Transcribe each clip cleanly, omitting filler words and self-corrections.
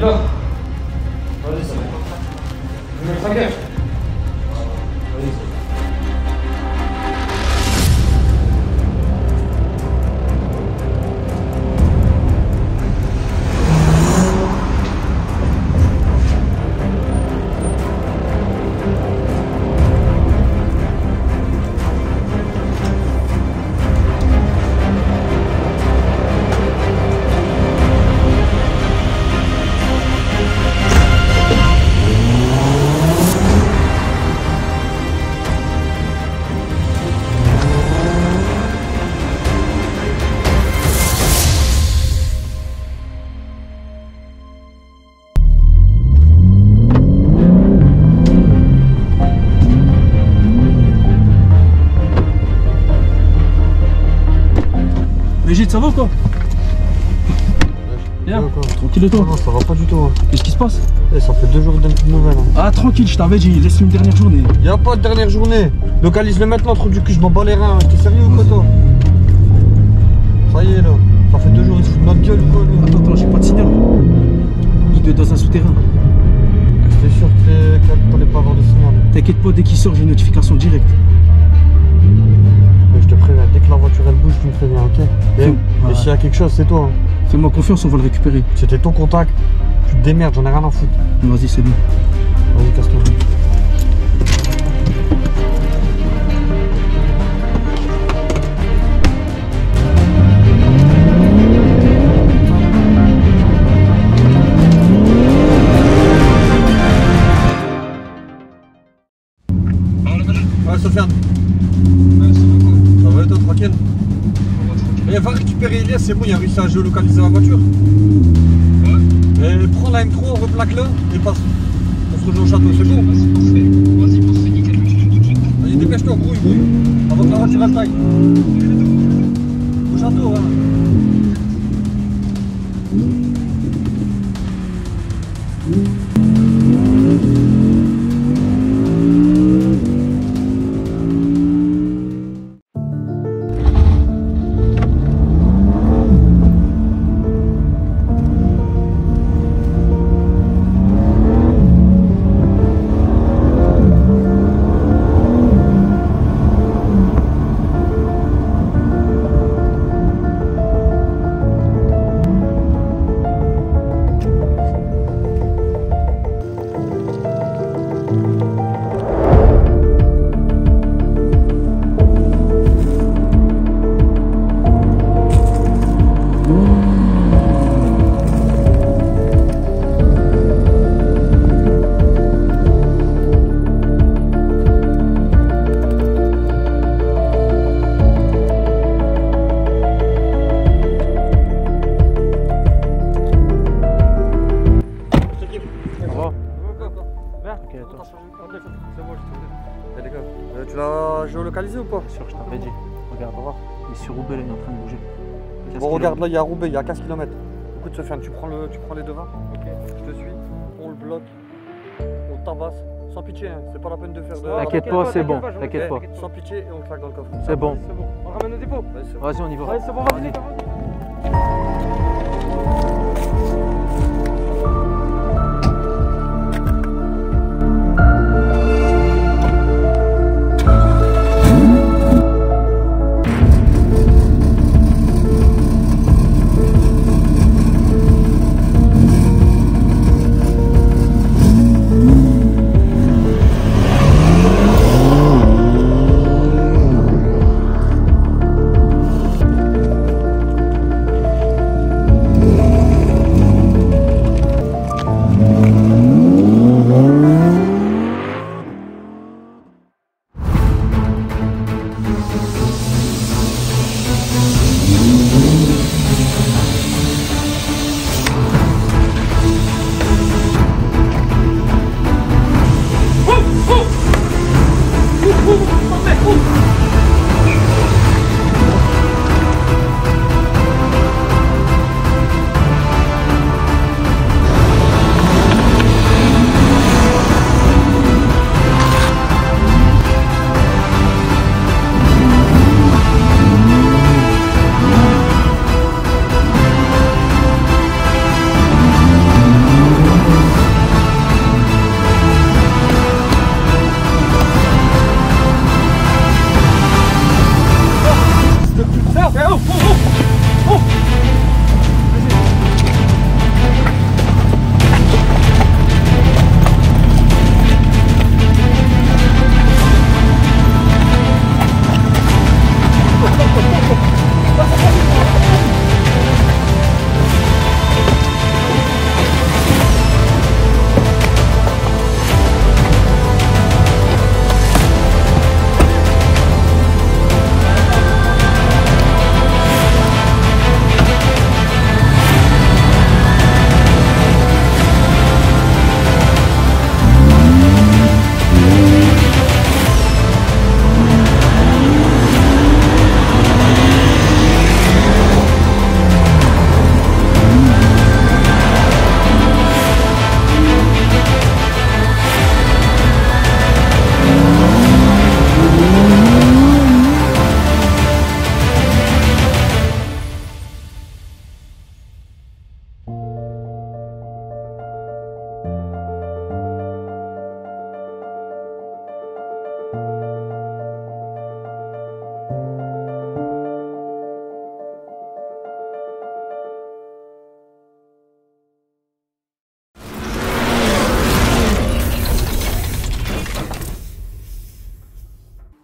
là. Vas-y, ça va. Je vais le traquer. Vas-y, ça va. Brigitte, ça va ou quoi? Bien, tranquille et toi? Non, ça va pas du tout. Hein. Qu'est-ce qui se passe? Ça fait 2 jours d'un peu de nouvelles. Hein. Ah, tranquille, je t'avais dit, laisse-lui une dernière journée. Y'a pas de dernière journée. Localise-le maintenant, trou du cul, je m'en bats les reins. T'es sérieux ou quoi, toi? Ça y est, là. Ça fait 2 jours, il se fout de notre gueule ou quoi, lui? Attends, j'ai pas de signal. Il doit être dans un souterrain. J'étais sûr que t'allais pas avoir de signal. T'inquiète pas, dès qu'il sort, j'ai une notification directe. Mais je te préviens, dès que la voiture elle bouge, tu me préviens, ok? Et Ouais. s'il y a quelque chose, c'est toi. Hein. Fais-moi confiance, on va le récupérer. C'était ton contact. Tu te démerdes, j'en ai rien à foutre. Vas-y, c'est bon. Vas-y, casse-toi. Ouais, Sofiane. Ouais, ça va quoi? Ça va et toi, tranquille? On va tranquille. Et va récupérer Elias, c'est bon, il a réussi à géolocaliser la voiture. Ouais. Et prends la M3, on replaque-le et passe. On se rejoint au château, c'est bon? Vas-y, parfait. Vas-y, parfait, nickel, je te tout de suite. Vas-y, dépêche-toi, grouille. Avant que la voiture elle taille. Au château, hein. Tu l'as géolocalisé ou pas? Sûr, je t'avais dit. Regarde, on va voir. Il est sur Roubaix, là, il est en train de bouger. Bon, regarde, là, il y a Roubaix, il y a 15 km. Écoute, Sofiane, tu prends les devants. Ok, je te suis. On le bloque. On le tabasse. Sans pitié, hein. C'est pas la peine de faire de. T'inquiète pas, c'est bon. T'inquiète pas. Sans pitié et on claque dans le coffre. C'est bon. C'est bon. On ramène au dépôt. Ouais, c'est bon. Vas-y, on y va. Ouais, c'est bon, vas-y.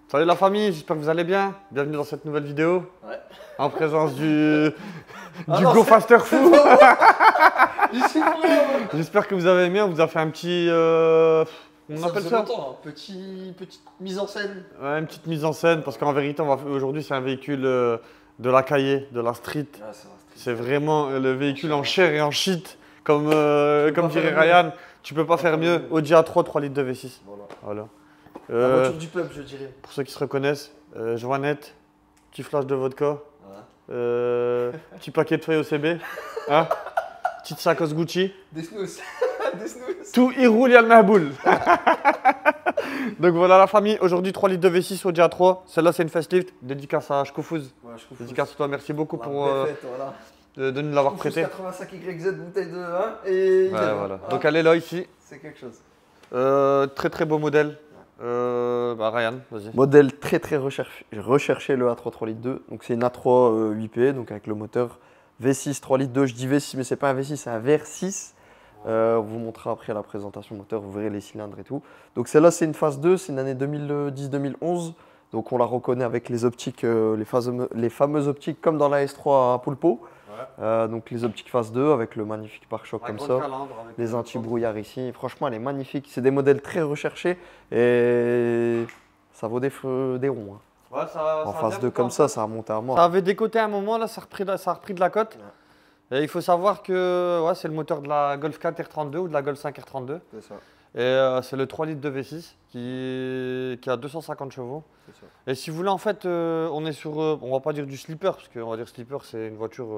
Salut la famille, j'espère que vous allez bien. Bienvenue dans cette nouvelle vidéo. Ouais. En présence du non, Go Faster Fou. Je suis prêt. J'espère que vous avez aimé. On vous a fait un petit... on appelle ça Petite mise en scène. Ouais, une petite mise en scène. Parce qu'en vérité, aujourd'hui, c'est un véhicule de la cahier, de la street. Ah, C'est vraiment le véhicule en chair et en shit. Comme dirait Ryan. Tu peux pas faire mieux. Audi A3, 3 litres de V6. Voilà. La voiture du peuple, je dirais. Pour ceux qui se reconnaissent, Joannette, petit flash de vodka, petit paquet de feuilles OCB, hein, petite sacoche Gucci. Des snooze. Des snooze. Tout y roule, il y a le mahboul. Donc voilà la famille, aujourd'hui 3 litres de V6 Audi A3. Celle-là c'est une facelift, dédicace à Shkofouz. Ouais, je trouve. Dédicace à toi, merci beaucoup pour voilà. de nous l'avoir prêté. 85 YZ bouteille de 1 et Voilà. Donc elle est là ici. c'est quelque chose. Très très beau modèle. Ryan, vas-y. Modèle très recherché, le A3 3 litres 2. Donc c'est une A3 8P, donc avec le moteur V6 3 litres 2. Je dis V6 mais c'est pas un V6, c'est un VR6. On vous montrera après la présentation moteur, vous verrez les cylindres et tout. Donc celle-là c'est une phase 2, c'est une année 2010-2011. Donc on la reconnaît avec les optiques, les fameuses optiques comme dans la S3 à Pulpo. Donc les optiques phase 2 avec le magnifique pare-choc comme ça, les anti-brouillards ici, franchement elle est magnifique, c'est des modèles très recherchés et ça vaut des ronds. Hein. Ouais, en phase 2 comme ça a monté à mort. Ça avait décoté à un moment, là ça a repris de la cote. Ouais. Et il faut savoir que c'est le moteur de la Golf 4 R32 ou de la Golf 5 R32. C'est ça. Et c'est le 3 litres de V6 qui a 250 chevaux. Et si vous voulez, en fait, on est sur, on va pas dire du slipper, parce qu'on va dire slipper, c'est une voiture,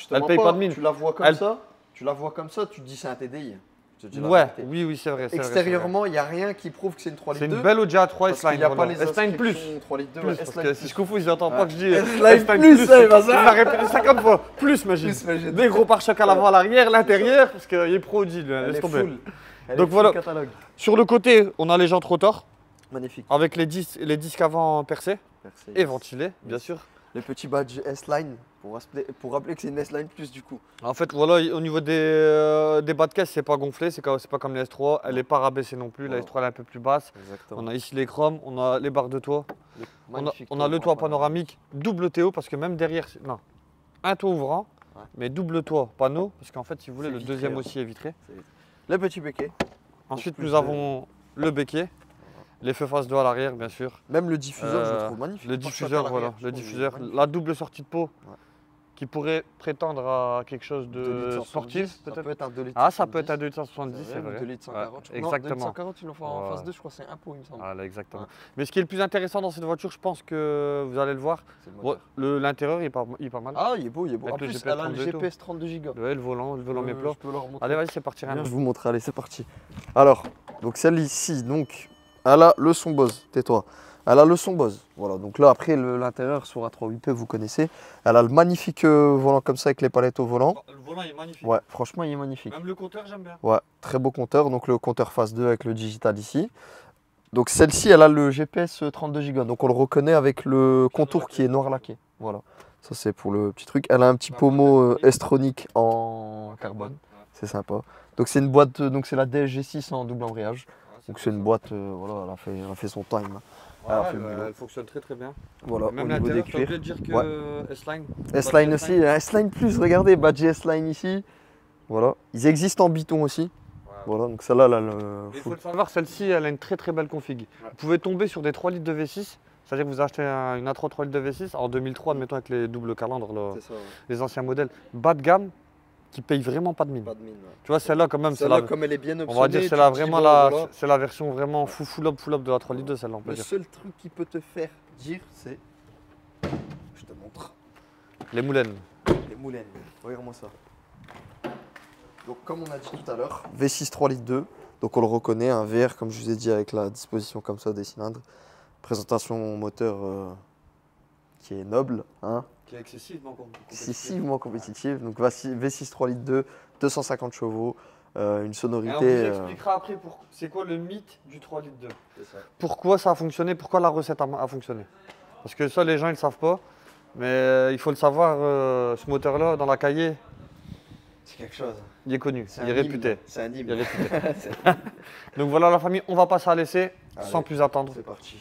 elle paye pas de mine. Tu la vois comme ça, tu te dis c'est un TDI. Ouais, oui, c'est vrai. Extérieurement, il n'y a rien qui prouve que c'est une 3 litres 2. C'est une belle Audi A3 S-Line. Il n'y a pas les S-Line plus. 3 litres 2. Parce que si je confonds, j'entends pas que je dis S-Line plus, il m'a répété 50 fois. Plus, imagine. Des gros pare-chocs à l'avant, à l'arrière, l'intérieur, parce qu'il est pro Audi, laisse tomber. Donc voilà. Sur le côté, on a les jantes rotor. Magnifique. Avec les disques avant percés et ventilés, bien sûr. Le petit badge S-Line, pour rappeler que c'est une S-Line plus du coup. En fait, voilà, au niveau des bas de caisse, c'est pas gonflé, c'est pas comme la S3, elle n'est pas rabaissée non plus, la S3 elle est un peu plus basse. Exactement. On a ici les chromes, on a les barres de toit, on a le toit panoramique, double TO, parce que même derrière, non, un toit ouvrant, mais double toit panneau, parce qu'en fait, si vous voulez, le deuxième aussi est vitré. Le petit béquet. Ensuite, nous avons le béquet. Les feux face 2 à l'arrière, bien sûr. Même le diffuseur, je le trouve magnifique. Le diffuseur, voilà, le diffuseur. La double sortie de pot qui pourrait prétendre à quelque chose de sportif, peut-être. Ça peut être un 2 litres. Ah, ça peut être un 2 litres 170, c'est vrai. 2 litres 140. Exactement. 2 litres 140, ils l'ont fait en phase 2, je crois que c'est un pot, il me semble. Ah, là, exactement. Mais ce qui est le plus intéressant dans cette voiture, je pense que vous allez le voir, l'intérieur il est pas mal. Ah, il est beau, il est beau. Avec En plus, GPS elle a le 32 GPS 32 Go. Ouais, le volant met plat. Je peux leur montrer. Allez, vas-y, c'est parti. Je vous montre, allez, c'est parti. Alors, donc celle-ci, donc, elle a le son Bose, tais-toi. Elle a le son Bose. Voilà, donc là, après, l'intérieur sur A3 8P, vous connaissez. Elle a le magnifique volant comme ça avec les palettes au volant. Le volant il est magnifique. Ouais, franchement, il est magnifique. Même le compteur, j'aime bien. Ouais, très beau compteur. Donc le compteur phase 2 avec le digital ici. Donc celle-ci, elle a le GPS 32 Go. Donc on le reconnaît avec le contour qui est noir laqué. Voilà. Ça, c'est pour le petit truc. Elle a un petit pommeau S-Tronic en carbone. C'est sympa. Donc c'est une boîte, donc c'est la DSG6 en double embrayage. Donc c'est une boîte, voilà, elle a fait son time. Elle fonctionne très bien. Voilà, même au niveau des cuirs. Tu dire que S-Line. S-Line aussi, S-Line plus, regardez, badge S-Line ici. Voilà, ils existent en biton aussi. Voilà, donc celle-là, il faut le savoir, celle-ci, elle a une très belle config. Vous pouvez tomber sur des 3 litres de V6. C'est-à-dire que vous achetez une A3 3 litres de V6 en 2003, admettons avec les doubles calandres, les anciens modèles, bas de gamme, qui paye vraiment pas de mine. Tu vois, celle-là quand même, comme elle est bien on va dire c'est c'est la version vraiment full up de la 3 litres 2, celle-là on peut le dire. seul truc qui peut te faire dire, c'est, je te montre, les moulines. Les moulines, regarde-moi ça. Donc comme on a dit tout à l'heure, V6 3 litres 2, donc on le reconnaît, un VR comme je vous ai dit avec la disposition comme ça des cylindres. Présentation moteur qui est noble, hein. Qui est excessivement compétitive. Donc V6 3 litres 2, 250 chevaux, une sonorité. Et on vous expliquera après c'est quoi le mythe du 3 litres 2. Pourquoi ça a fonctionné, pourquoi la recette a fonctionné. Parce que ça les gens ils ne savent pas, mais il faut le savoir, ce moteur-là dans la cahier, c'est quelque chose. Il est connu, il est réputé. C'est un hymne. Donc voilà la famille, on va passer à l'essai sans plus attendre. C'est parti.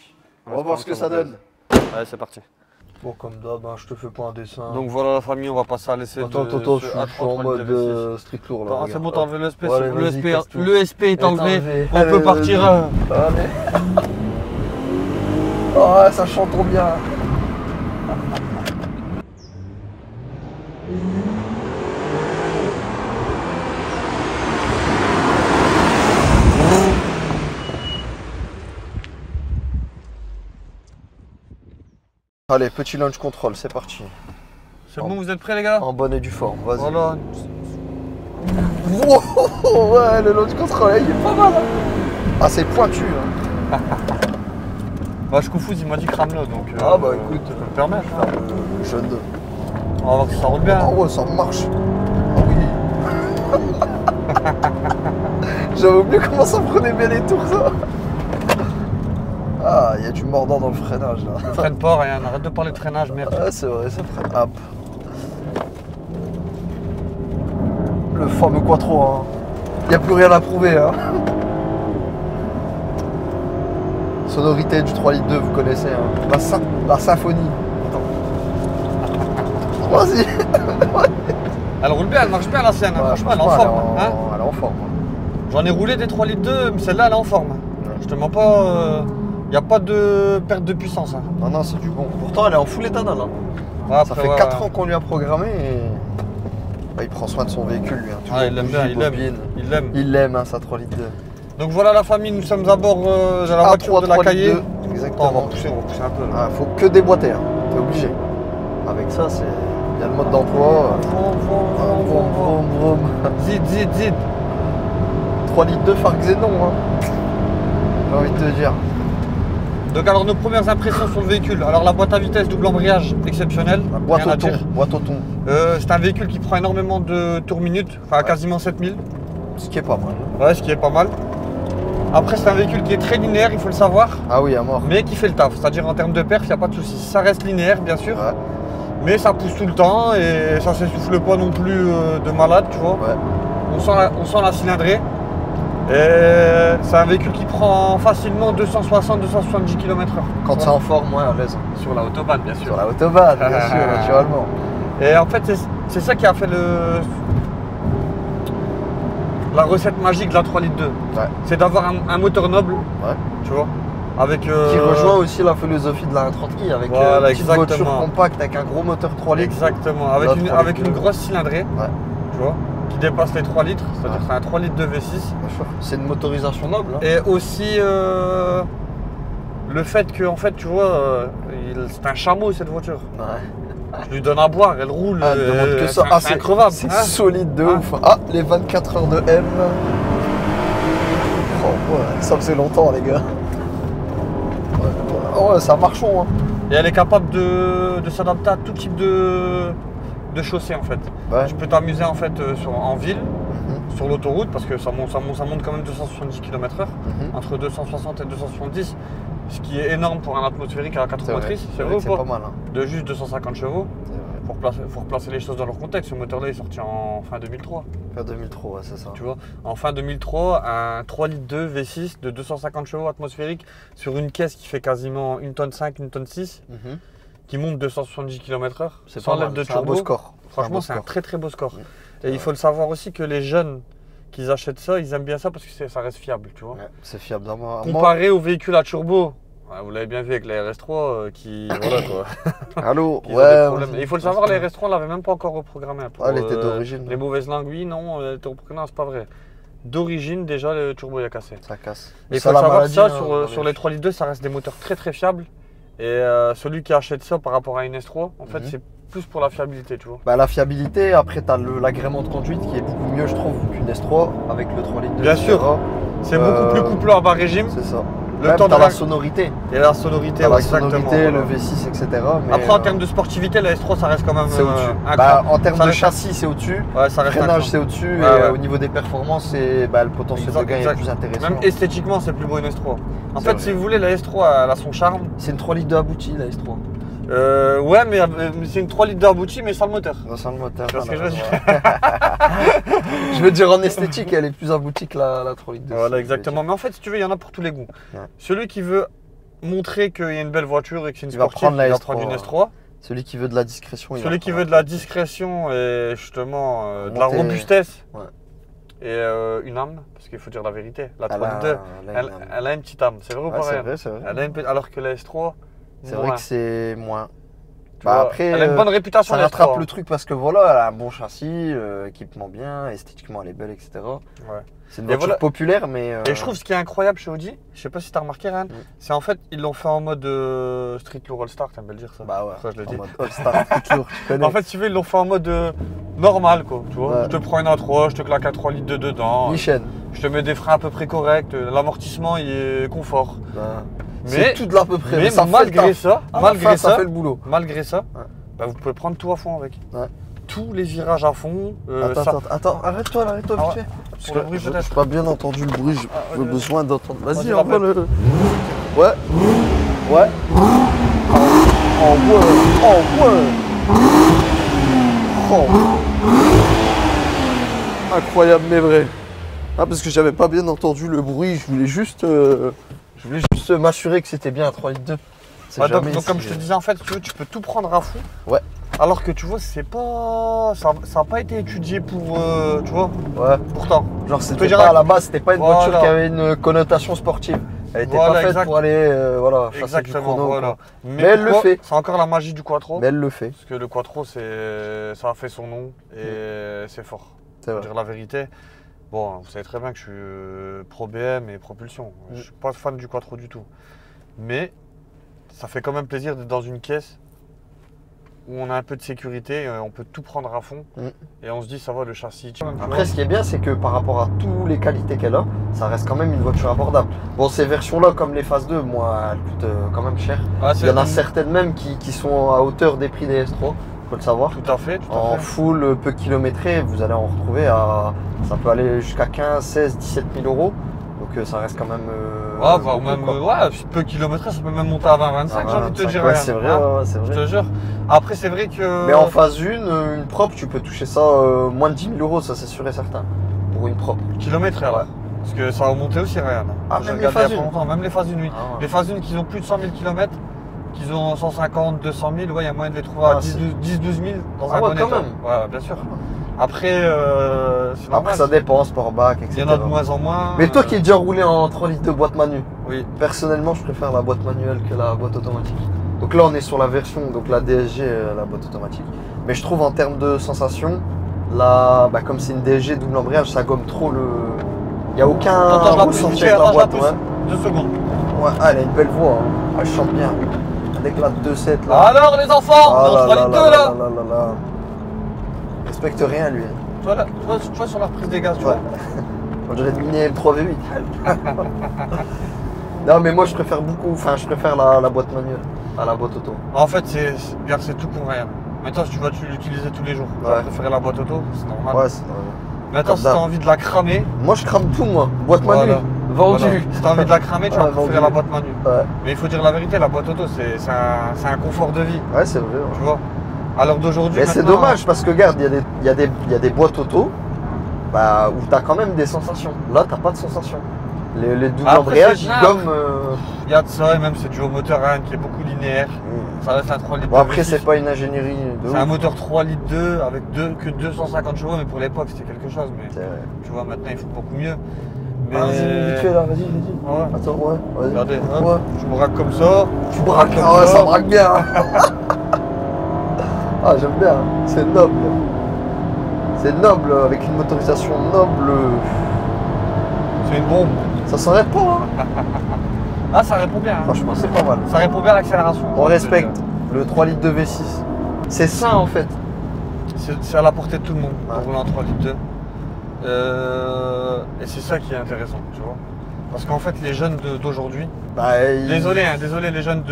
On va voir ce que ça donne. Allez, c'est parti. Bon, comme d'hab, hein, je te fais pas un dessin. Donc voilà la famille, on va passer à l'essai. Attends, je suis en mode strict lourd là. C'est bon, t'as enlevé le SP. Ouais, allez, vas-y, casse-toi. Le SP est enlevé. On Allez, peut partir. Allez. Oh, ça chante trop bien. Allez, petit launch control, c'est parti. C'est bon, vous êtes prêts les gars? En bonne et due forme, vas-y. Voilà. Wow, ouais, le launch control, il est pas mal. Hein. Ah, c'est pointu. Hein. Bah, je confonds, il m'a dit crame-le donc. Ah, bah écoute, je peux me permettre. Hein. Jeune. On va voir que ça roule bien. Ah ouais, ça marche. Ah oui. J'avais oublié comment ça prenait bien les tours, ça. Ah, il y a du mordant dans le freinage là. Ne freine pas, rien, arrête de parler de freinage, merde. Ah, c'est vrai, ça freine. Hop. Le fameux quattro, hein. Il n'y a plus rien à prouver, hein. Sonorité du 3 litres 2, vous connaissez, hein. La symphonie. Vas-y. Elle roule bien, elle marche bien la sienne, hein. Ouais, Franchement, elle est en forme. Hein. Elle est en forme. J'en ai roulé des 3 litres 2, mais celle-là, elle est en forme. Ouais. Je te mens pas. Il n'y a pas de perte de puissance. Hein. Non, non, c'est du bon. Pourtant, elle est en full éthanol. Hein. Ouais, ça fait 4 ans qu'on lui a programmé et bah, il prend soin de son véhicule, lui. Hein. Ah, il l'aime bien, il l'aime, hein, sa 3 litres 2. Donc voilà la famille, nous sommes à bord de la voiture de la Cahier. Exactement. On va pousser un peu. Ah, faut que déboîter, hein. T'es obligé. Avec ça, c'est. Il y a le mode d'emploi. Vroom. Zid. 3 litres 2 phare Xénon, hein. J'ai envie de te dire. Donc alors nos premières impressions sur le véhicule. Alors la boîte à vitesse double embrayage exceptionnelle. La boîte au thon. C'est un véhicule qui prend énormément de tours minutes, enfin ouais. Quasiment 7000. Ce qui est pas mal. Ouais, ce qui est pas mal. Après c'est un véhicule qui est très linéaire, il faut le savoir. Ah oui, à mort. Mais qui fait le taf, c'est-à-dire en termes de perf, il n'y a pas de souci. Ça reste linéaire bien sûr. Ouais. Mais ça pousse tout le temps et ça s'essouffle pas non plus de malade, tu vois. Ouais. On sent la cylindrée. Et c'est un véhicule qui prend facilement 260-270 km/h. Quand c'est en forme, ouais, à l'aise. Sur la autobahn, bien sûr. Sur la autobahn, bien sûr, naturellement. Et en fait, c'est ça qui a fait la recette magique de la 3 litres 2. Ouais. C'est d'avoir un moteur noble, ouais. Tu vois. Avec, qui rejoint aussi la philosophie de la 130i, avec voilà, une petite voiture compacte avec un gros moteur 3 litres. Exactement, avec une grosse cylindrée, ouais. Tu vois, qui dépasse les 3 litres, c'est-à-dire que c'est un 3 litres de V6. C'est une motorisation noble. Hein. Et aussi le fait que, en fait, tu vois, c'est un chameau cette voiture. Ouais. Je lui donne à boire, elle roule, c'est increvable. C'est solide de ouf. Ah, les 24 heures de M. Oh, ouais, ça faisait longtemps les gars. Ouais, c'est un marchon. Hein. Et elle est capable de s'adapter à tout type de chaussée en fait. Ouais. Tu peux t'amuser en fait en ville, sur l'autoroute, parce que ça monte quand même 270 km/h, entre 260 et 270, ce qui est énorme pour un atmosphérique à 4 motrices. C'est vrai ou pas, pas mal, hein. De juste 250 chevaux. Faut replacer les choses dans leur contexte. Ce moteur-là est sorti en fin 2003. Fin 2003, ouais, c'est ça. Tu vois, en fin 2003, un 3 litres 2 V6 de 250 chevaux atmosphériques sur une caisse qui fait quasiment 1,5 tonne, 1,6 tonne, qui monte 270 km/h. C'est pas mal, c'est un beau score. Franchement, c'est un très très beau score. Et il faut le savoir aussi que les jeunes qui achètent ça, ils aiment bien ça parce que ça reste fiable, tu vois. Ouais, c'est fiable. Comparé aux véhicules à turbo. Vous l'avez bien vu avec la RS3 qui. Voilà quoi. Allô. Ouais. Il faut le savoir, la RS3 on l'avait même pas encore reprogrammée. Elle était d'origine. Les mauvaises langues, oui, non, elle était reprogrammée, c'est pas vrai. D'origine, déjà, le turbo il a cassé. Ça casse. Et il faut savoir que ça, sur les 3 litres 2, ça reste des moteurs très très fiables. Et celui qui achète ça par rapport à une S3, en fait, c'est plus pour la fiabilité, tu vois. Bah, la fiabilité, après, tu as l'agrément de conduite qui est beaucoup mieux, je trouve, qu'une S3 avec le 3 litres 2. Bien sûr. C'est beaucoup plus couplé à bas régime. C'est ça. Le temps de la sonorité. Et la sonorité, la sonorité, le V6, etc. Mais après, en termes de sportivité, la S3, ça reste quand même au-dessus. En termes de châssis, c'est au-dessus. Ouais, ça reste freinage, c'est au-dessus. Et au niveau des performances, le potentiel de gain est plus intéressant. Même esthétiquement, c'est plus beau une S3. En fait, si vous voulez, la S3, elle a son charme. C'est une 3 litres 2 aboutie, la S3. Ouais, mais c'est une 3 litres d'abouti, mais sans le moteur. Sans le moteur. Tu vois ce que je veux dire. Je veux dire, en esthétique, elle est plus aboutie que la 3 litres 2. Voilà, exactement. Mais en fait, si tu veux, il y en a pour tous les goûts. Ouais. Celui qui veut montrer qu'il y a une belle voiture et que c'est une Il va sportive, prendre la il va S3, prendre une ouais. S3. Celui qui veut de la discrétion, il va Celui qui prendre veut de la discrétion et justement de la Monter- robustesse Ouais. et une âme, parce qu'il faut dire la vérité. La Elle 3 a- 2, elle a une âme. elle a une petite âme, c'est vrai ou Ouais, pas c'est Ryan? vrai, c'est vrai. Elle a une alors que la S3, C'est moins. vrai que c'est moins. Tu vois, après, elle a une bonne réputation, ça la rattrape S3. le truc parce que voilà, elle a un bon châssis, équipement bien, esthétiquement elle est belle, etc. Ouais. C'est une Et voiture voilà. populaire, mais. Et je trouve ce qui est incroyable chez Audi, je sais pas si t'as remarqué Ryan, c'est en fait ils l'ont fait en mode Street Lourd All-Star, t'aimes bien le dire ça? Bah ouais, Ça je le en dis. mode All-Star, toujours, tu connais. En fait, si tu veux, ils l'ont fait en mode normal, quoi. Tu vois, Ouais. je te prends une A3, je te claque à 3 litres de dedans, Nichen. je te mets des freins à peu près corrects, l'amortissement il est confort. C'est Mais, tout de l'à peu près. mais ça fait le malgré taf. ça, À la fin, ça fait le boulot. malgré ça, Ouais. bah, vous pouvez prendre tout à fond avec. Ouais. Tous les virages à fond. Attends, arrête-toi Ah vite ouais. fait. Parce Pour le que bruit, je peut-être. n'ai pas bien entendu le bruit, Ah, j'ai vas-y, besoin d'entendre. Vas-y, Vas-y, envoie rappelle. le. Ouais. Ouais. Oh ouais. Incroyable mais vrai. Ah, parce que j'avais pas bien entendu le bruit, je voulais juste m'assurer que c'était bien un 3 litres 2. C'est Ouais, donc, jamais comme ici, je te disais, en fait, tu peux tout prendre à fond. Ouais. Alors que tu vois, c'est pas. Ça n'a pas été étudié pour. Tu vois, Ouais. pourtant. Genre peux c'était dire pas un- à la base, c'était pas une Voilà. voiture qui avait une connotation sportive. Elle était Voilà, pas faite exact. pour aller voilà, chasser du Exactement, chrono, voilà. quoi. Mais elle le pourquoi fait. C'est encore la magie du Quattro. Mais elle le fait, Parce que le Quattro, ça a fait son nom et c'est fort. c'est Pour vrai. dire la vérité. Bon, vous savez très bien que je suis pro BM et propulsion. Je suis pas fan du Quattro du tout. Mais ça fait quand même plaisir d'être dans une caisse où on a un peu de sécurité, on peut tout prendre à fond et on se dit ça va le châssis. Tu Après, vois. ce qui est bien, c'est que par rapport à toutes les qualités qu'elle a, ça reste quand même une voiture abordable. Bon, ces versions-là, comme les Phase 2, moi, elles coûtent quand même cher. Ah, Il y en a c'est- certaines même qui sont à hauteur des prix des S3, faut le savoir. Tout à fait, tout En à fait. full, peu kilométré, vous allez en retrouver à. Ça peut aller jusqu'à 15, 16, 17 000 euros. Donc ça reste quand même. Ouais, beaucoup, même, quoi. ouais, peu kilométré, ça peut même monter à 20-25, j'ai envie de te dire. Ouais, Ryan. c'est vrai, Hein, ouais, c'est je vrai. te jure. Après, c'est vrai que. Mais en phase 1, une propre, tu peux toucher ça moins de 10 000 euros, ça c'est sûr et certain. Pour une propre. Kilomètre alors. Ouais. Parce que ça va monter aussi, Ryan. Ah, J'ai même regardé les phases il y a pas une. longtemps, même les phases 1, oui. Ah, ouais. Les phases 1 qui ont plus de 100 000 km, qui ont 150, 200 000, ouais, il y a moyen de les trouver Ah, à 10-12 000 dans Ah un ouais, bon quand état. même. Ouais, bien sûr. Après, c'est normal. Après, ça dépend, sportback, etc. Il y en a de moins en moins. Mais toi qui es déjà roulé en 3 litres de boîte manu, Oui. personnellement, je préfère la boîte manuelle que la boîte automatique. Donc là, on est sur la version, donc la DSG, la boîte automatique. Mais je trouve en termes de sensation, comme c'est une DSG double embrayage, ça gomme trop le. Il n'y a aucun Attends, je la pousse, ressenti vite avec fait, la attends, je la boîte. pousse. 2 secondes. Ouais, elle a une belle voix, hein. Elle chante bien. Un éclat de 2.7 là. Alors, les enfants, Ah on est en 3 litres 2 là. là. Respecte rien lui. Tu vois sur la reprise des gaz, tu Ouais. vois. On dirait une mini M3 V8. Non mais moi je préfère la boîte manuelle à la boîte auto. En fait, regarde, c'est tout con, Ryan. Maintenant, si tu vas l'utiliser tous les jours, tu vas Ouais. préférer la boîte auto, c'est normal. Ouais, c'est Maintenant, si comme t'as d'hab. envie de la cramer, Moi je crame tout moi. Boîte Voilà. manuelle. Vendu. voilà. Si t'as envie de la cramer, tu vas Ouais, préférer vendu. la boîte manu. Ouais. Mais il faut dire la vérité, la boîte auto, c'est un confort de vie, Ouais, c'est vrai. Ouais. tu vois. À l'heure d'aujourd'hui, Mais c'est maintenant, dommage parce que regarde, il y a des boîtes auto où t'as quand même des sensations. Là t'as pas de sensations. Les doubles Après, embrayages c'est ils grave. gomment. il y a de ça, et même c'est dû au moteur Ryan qui est beaucoup linéaire. Ça reste un 3 litres Bon de après V6. c'est pas une ingénierie de C'est ouf. un moteur 3 litres 2 avec que 250 chevaux, mais pour l'époque c'était quelque chose. Mais C'est vrai. tu vois, maintenant il faut beaucoup mieux. Mais... Vas-y, vite fait là, vas-y. Ouais. Attends, ouais, vas-y. Regardez, hop, Ouais. je me braque comme ça. Tu braques, Comme ah ouais, ça. ça braque bien. Ah, j'aime bien, c'est noble. C'est noble, avec une motorisation noble. C'est une bombe. Ça s'arrête pas, hein. Ah, ça répond bien. Hein. Franchement, c'est pas mal. Ça répond bien à l'accélération. On respecte le 3 litres de V6. C'est ça en fait. C'est à la portée de tout le monde, Ouais. pour rouler en 3 litres 2. Et c'est ça qui est intéressant, tu vois. Parce qu'en fait, les jeunes d'aujourd'hui, désolé les jeunes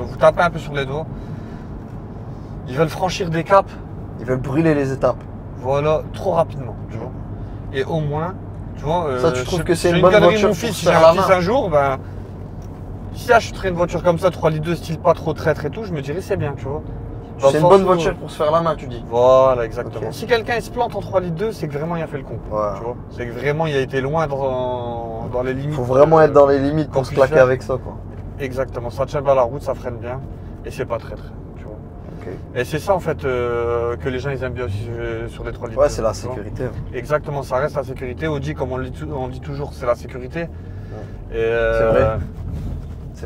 vous tapez un peu sur les doigts, ils veulent franchir des caps, Ils veulent brûler les étapes. voilà, trop rapidement, tu vois. Et au moins, tu vois, Ça, tu trouves je- que c'est j'ai une bonne galerie de voiture mon pour fils, se si j'ai faire un la fils main. un jour, ben, si j'achèterais une voiture comme ça, 3 litres 2, style pas trop traître et tout, je me dirais c'est bien, tu vois. Dans le C'est une sens bonne où- voiture pour se faire la main, tu dis. Voilà, exactement. Ok. Si quelqu'un il se plante en 3 litres 2, c'est que vraiment il a fait le con. Ouais. Tu vois, c'est que vraiment il a été loin dans les limites. Faut vraiment être dans les limites qu'on pour se puisse claquer faire. avec ça, quoi. Exactement, ça tient bien la route, ça freine bien et c'est pas traître, tu vois. Ok. Et c'est ça en fait que les gens ils aiment bien aussi sur les 3 litres. Ouais, c'est la tu vois. sécurité. Exactement, ça reste la sécurité. Audi, comme on dit toujours, c'est la sécurité. Et C'est vrai.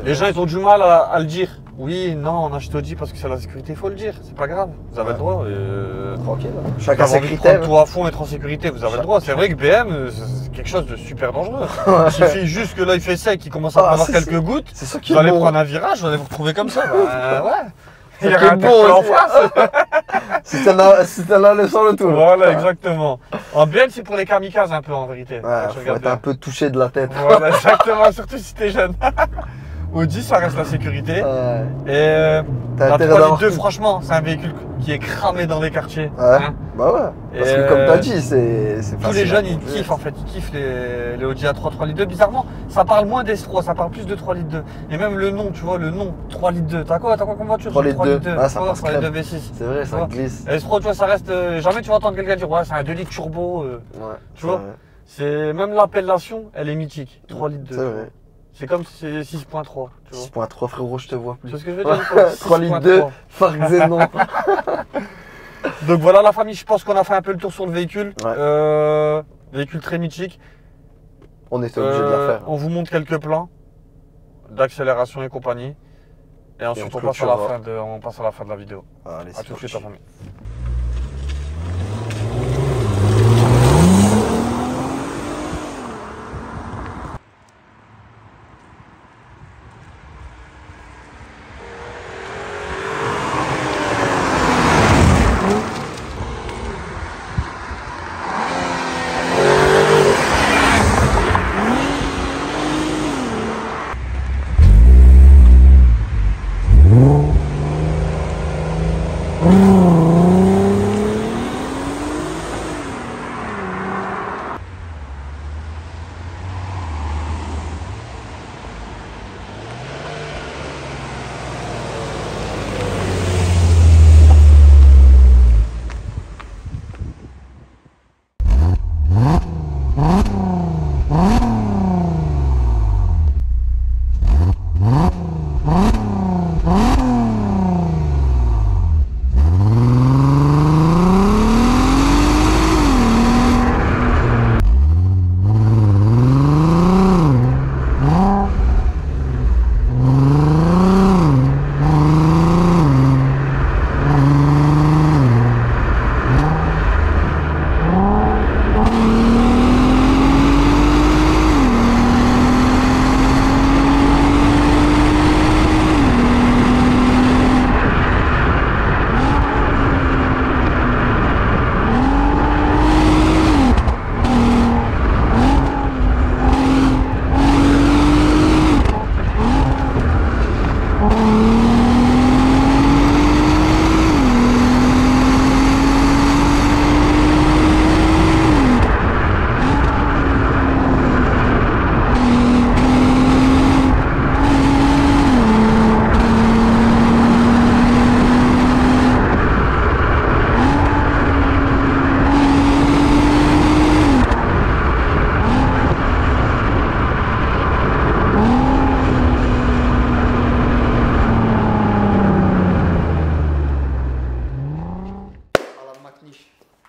les gens ils ont du mal à le dire. Oui, non, on achète Audi parce que c'est la sécurité, il faut le dire, c'est pas grave, vous avez le droit. Tranquille. Chacun Vous ses avez envie de critères. prendre tout à fond, être en sécurité, vous avez le droit. C'est vrai que BM, c'est quelque chose de super dangereux. Il suffit juste que là il fait sec, qu'il commence à avoir quelques gouttes. C'est ça qui Vous est allez bon. prendre un virage, vous allez vous retrouver comme ça. Ouais. C'est Il y qui a est un bon bon en aussi. face. Si t'en as le sang le tout. Voilà, exactement. En BM, c'est pour les kamikazes un peu en vérité. Ouais, quand tu faut regardes être un peu touché de la tête. Voilà, exactement, surtout si t'es jeune. Audi, ça reste la sécurité. Ouais. Et T'as la intérêt 3 d'avoir litres 2, tout. franchement, c'est un véhicule qui est cramé dans les quartiers. Ouais. hein. Bah ouais. Parce Et que comme t'as dit, c'est facile. Tous les jeunes, à ils conduire. kiffent en fait, ils kiffent les Audi A3 3 litres 2. Bizarrement, ça parle moins d'S3, ça parle plus de 3 litres 2. Et même le nom, tu vois, le nom, 3 litres 2. T'as quoi comme voiture 3 sur litres 2. Ah, ça Ouais, passe 3 litres crème. 2 V6. C'est vrai, Tu ça vois. glisse. S3, tu vois, ça reste. Jamais tu vas entendre quelqu'un dire, ouais, c'est un 2 litres turbo. Ouais. Tu vois. C'est même l'appellation, elle est mythique. 3 litres 2. C'est vrai. C'est comme si c'est 6.3. Tu vois. 6.3 frérot, je te vois Tu plus. vois ce que je veux dire 3 litres 2, 6.3. Farc Xenon. Donc voilà la famille, je pense qu'on a fait un peu le tour sur le véhicule. Ouais. Véhicule très mythique. On était obligé de la faire. On vous montre quelques plans d'accélération et compagnie. Et ensuite on on passe à la clôturera. fin de la vidéo. Allez, A c'est tout de suite parti. la famille.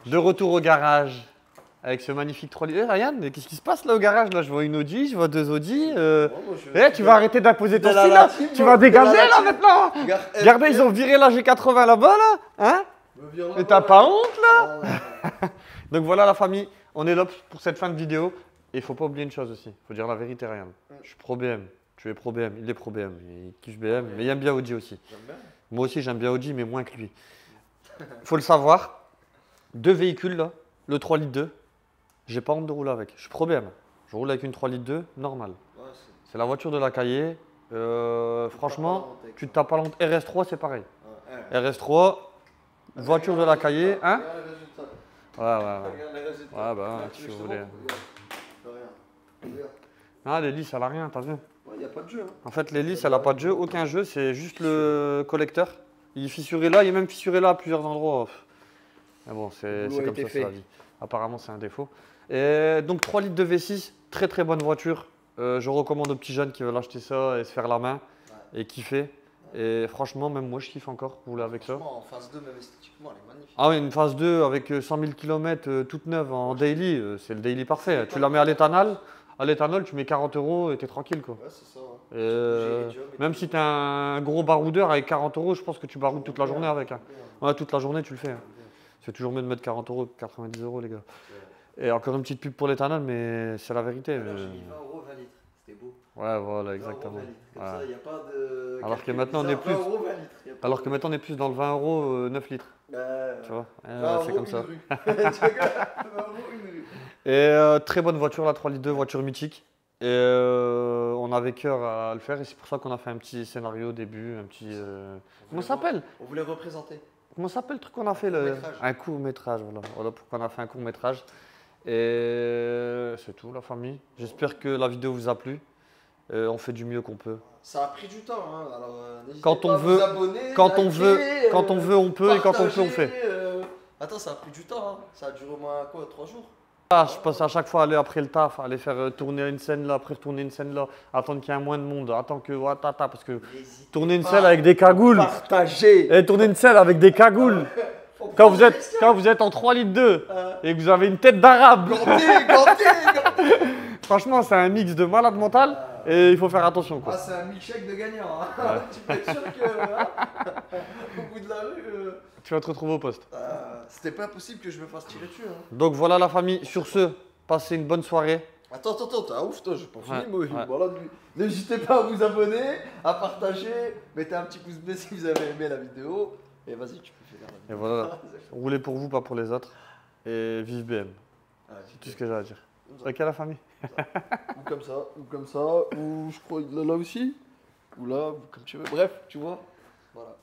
De retour au garage avec ce magnifique 3 litres. Ryan, mais qu'est-ce qui se passe là au garage? Là, je vois une Audi, je vois 2 Audi. Tu vas arrêter d'imposer ton style là? Tu vas dégager là maintenant? Regardez, ils ont viré la G80 là-bas là. Hein? Et t'as pas honte là? Donc voilà la famille, on est là pour cette fin de vidéo. Et il faut pas oublier une chose aussi, il faut dire la vérité Ryan. Je suis pro BM, tu es pro BM, il est pro BM, il kiffe BM, mais il aime bien Audi aussi. Moi aussi j'aime bien Audi, mais moins que lui. Il faut le savoir, 2 véhicules là, le 3 litres 2, j'ai pas honte de rouler avec. Je suis pro BM, je roule avec une 3 litres 2, normal. C'est la voiture de la cahier. Franchement, tu te tapes pas honte. RS3 c'est pareil. RS3, voiture de la cahier, hein? Ouais. Ouais, bah, si vous voulez. Ah, l'hélice, elle a rien, t'as vu? Il n'y a pas de jeu. Hein. En fait, l'hélice, elle a pas de jeu, aucun jeu, c'est juste le collecteur. Il est fissuré là, il est même fissuré là à plusieurs endroits. Mais bon, c'est comme ça, c'est la vie. Apparemment, c'est un défaut. Et donc, 3 litres de V6, très très bonne voiture. Je recommande aux petits jeunes qui veulent acheter ça et se faire la main. et kiffer. Et franchement, même moi, je kiffe encore rouler avec ça. Franchement, en phase 2, même esthétiquement, elle est magnifique. Ah oui, une phase 2 avec 100 000 km toute neuve en daily, c'est le daily parfait. Tu la mets à l'éthanol, tu mets 40 € et t'es tranquille quoi. Ouais, c'est ça. Ouais. Même si t'es un gros baroudeur avec 40 €, je pense que tu baroudes toute la journée avec. Hein. Ouais, toute la journée tu le fais. Hein. C'est toujours mieux de mettre 40 € que 90 € les gars. Et encore une petite pub pour l'éthanol, mais c'est la vérité. Alors j'ai mis 20 € 20 litres, c'était beau. Ouais, voilà, exactement. 20 € 20 litres. Comme Ouais. ça, il n'y a pas de. Alors que maintenant on est plus. 20 € 20 litres. Alors que maintenant on est plus dans le 20 € 9 litres. Tu vois, c'est comme ça. 20 € une rue. Et très bonne voiture, la 3 litres 2, voiture mythique. Et on avait cœur à le faire et c'est pour ça qu'on a fait un petit scénario au début, un petit... Comment ça s'appelle? On voulait représenter. Comment ça s'appelle le truc qu'on a fait un court-métrage, voilà pourquoi on a fait un court-métrage. Et c'est tout la famille. J'espère que la vidéo vous a plu. On fait du mieux qu'on peut. Ça a pris du temps, hein. Alors n'hésitez Quand pas on à veut, vous abonner, quand on liker, veut, quand on veut, on peut et quand on peut, on partager, fait. Attends, ça a pris du temps, hein. Ça a duré au moins quoi, 3 jours? Ah, je passe à chaque fois aller après le taf, aller faire tourner une scène là, après retourner une scène là, attendre qu'il y ait moins de monde, attendre que parce que tourner une scène avec des cagoules. Partager. Et tourner une scène avec des cagoules. Quand vous êtes en 3 litres 2 et que vous avez une tête d'arabe. Ganté. Franchement, c'est un mix de malade mental et il faut faire attention quoi. Ah, c'est un milkshake de gagnant. Hein. Tu peux être sûr que au bout de la rue. Tu vas te retrouver au poste. C'était pas possible que je me fasse tirer dessus. Hein. Donc voilà la famille. Sur ce, passez une bonne soirée. Attends, t'es un ouf, toi, j'ai pas fini, moi. Ouais. Voilà, n'hésitez pas à vous abonner, à partager, mettez un petit pouce bleu si vous avez aimé la vidéo. Et vas-y, tu peux faire la vidéo. Et voilà, roulez pour vous, pas pour les autres. Et vive BM. C'est tout ce que j'ai à dire. Ok la famille. Ou comme ça, ou je crois là aussi, ou là, ou comme tu veux. Bref, tu vois. Voilà.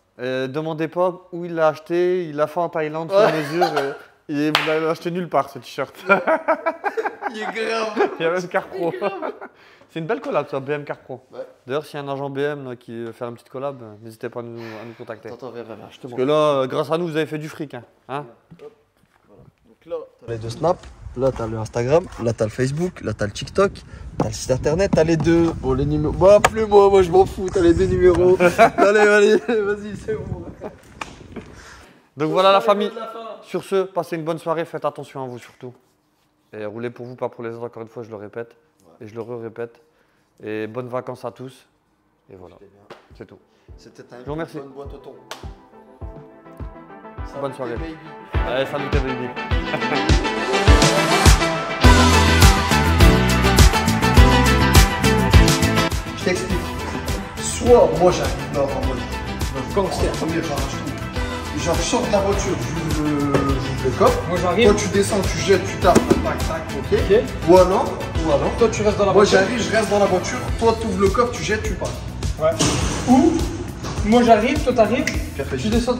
Demandez pas où il l'a acheté, il l'a fait en Thaïlande sur mesure. Et vous l'avez acheté nulle part ce t-shirt. Il est grave. Il y a même Car Pro. C'est une belle collab ça, BM Car Pro. Ouais. D'ailleurs, s'il y a un agent BM là, qui veut faire une petite collab, n'hésitez pas à nous contacter. Attends, viens, je te Parce que là, grâce à nous, vous avez fait du fric. Hein. Voilà. Donc là, t'as les deux Snap, là t'as le Instagram, là t'as le Facebook, là t'as le TikTok, t'as le site internet, t'as les deux. Bon, les numéros. Bah, plus moi je m'en fous, t'as les deux numéros. Allez, vas-y, c'est bon. Donc voilà la famille. Sur ce, passez une bonne soirée, faites attention à vous surtout. Et roulez pour vous, pas pour les autres, encore une fois, je le répète. Et je le répète. Et bonnes vacances à tous. Et voilà, c'est tout. C'était Je vous remercie. bonne boîte au thon. Bonne soirée. Baby. Allez, salut tes baby. Je t'explique. Soit moi j'arrive là en mode gangster, premier barrage tout. Genre je sors de la voiture, j'ouvre le coffre. Moi j'arrive. Toi tu descends, tu jettes, tu tapes, tac, tac, ok. Ok. Ou alors, Toi tu restes dans la moi voiture. j'arrive, je reste dans la voiture, toi tu ouvres le coffre, tu jettes, tu pars. Ouais. Ou moi j'arrive, toi t'arrives, Pierre tu Péchis. descends.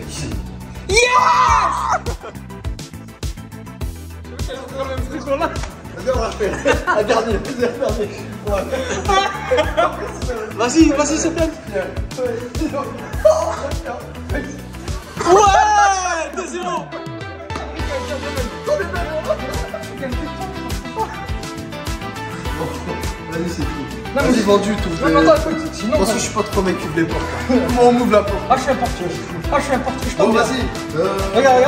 Ici. Vas-y, on va refaire. Un dernier, vas-y, un dernier. Vas-y, c'est plein. Ouais 2-0. Vas-y, c'est tout. Non, Vas-y, mais- vendu tout. Non, attends, sinon. Parce que je suis pas trop mec qui ouvre les portes. Comment on ouvre la porte? Ah, je suis un portier. Je Bon, tombe bien. vas-y. Regarde.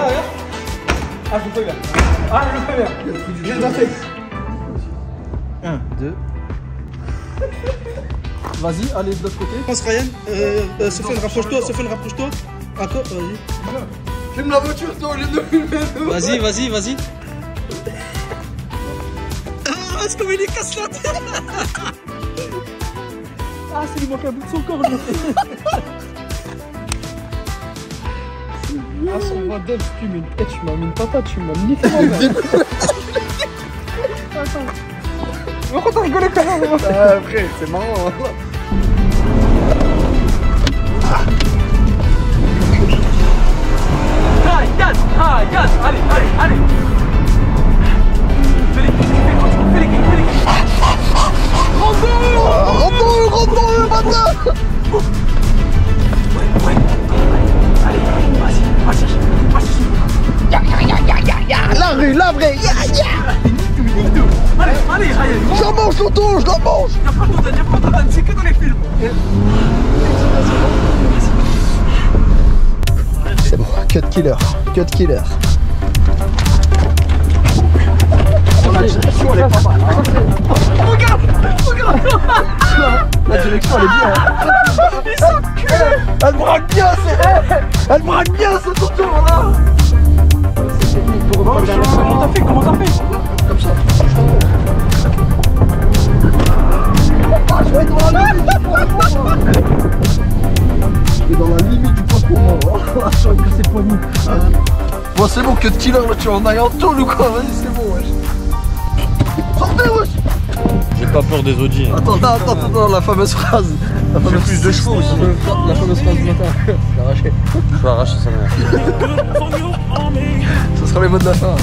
Ah, je le fais bien. Ah, je le fais bien. Il y a le truc du J'ai jeu. noté. 1, 2. Vas-y, allez de l'autre côté. Pense Ryan. Sofiane, rapproche-toi. Encore, vas-y. Filme la voiture, toi, au lieu de filmer nous. Vas-y. Ah, c'est comme il est casse la tête. Ah, c'est lui manque un bout de son corps, lui. Ah, son voix d'elle, tu mets une tête, tu m'as mis une patate, tu m'as niqué la merde. Attends. Pourquoi t'as rigolé quand même? Ah, frère, c'est marrant. Hein. Ah, gaz, allez. Fais les kicks. Rentre-le, bâtard. La vraie. Allez. tonton, je la mange. Y'a pas de tonton, c'est que dans les films. C'est bon, cut killer. La direction elle est pas mal. Regarde. La direction elle est bien. Ils sont culés. Elle braque bien, elle braque bien ce tonton là. Comment t'as fait Comme ça. Je vais être dans la limite du poids. Je vais dans la limite du poids pour moi. Je vais me casser le poignet. Bon c'est bon, cut killer là, tu en ailles en tôle ou quoi? Vas-y c'est bon wesh. Sortez wesh. J'ai pas peur des Audi. Hein. Attends, la fameuse phrase. J'ai plus de chevaux aussi. La fameuse phrase du matin. Je l'ai arraché. Je vais arracher ça maintenant. Ce sera les mots de la fin.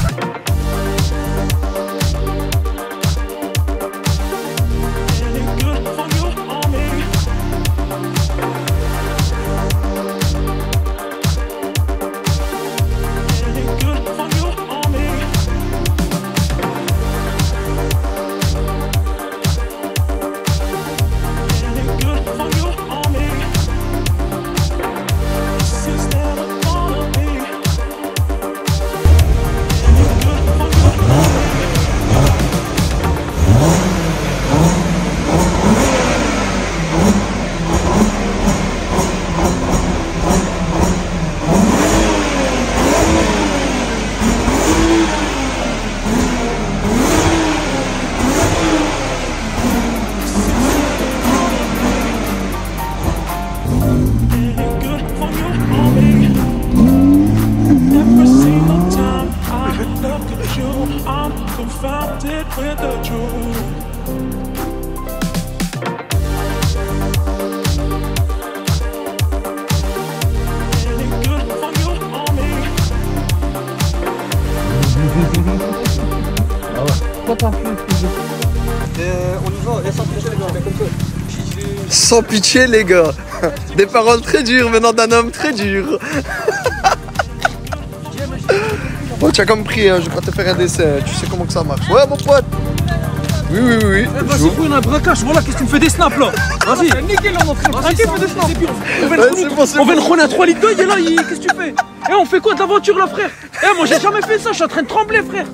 On y va, et sans pitié les gars, comme ça. Sans pitié les gars. Des paroles très dures venant d'un homme très dur. Bon tu as compris, hein, je vais pas te faire un dessin, tu sais comment que ça marche. Ouais mon pote. Oui. Vas-y, prends un braquage, voilà, qu'est-ce que tu me fais des snaps là? Vas-y, nickel, on fais des snaps. On va le prendre un 3 litres d'eau, il est là, qu'est-ce que tu fais? Eh, on fait quoi de l'aventure là, frère? Eh, moi j'ai jamais fait ça, je suis en train de trembler, frère.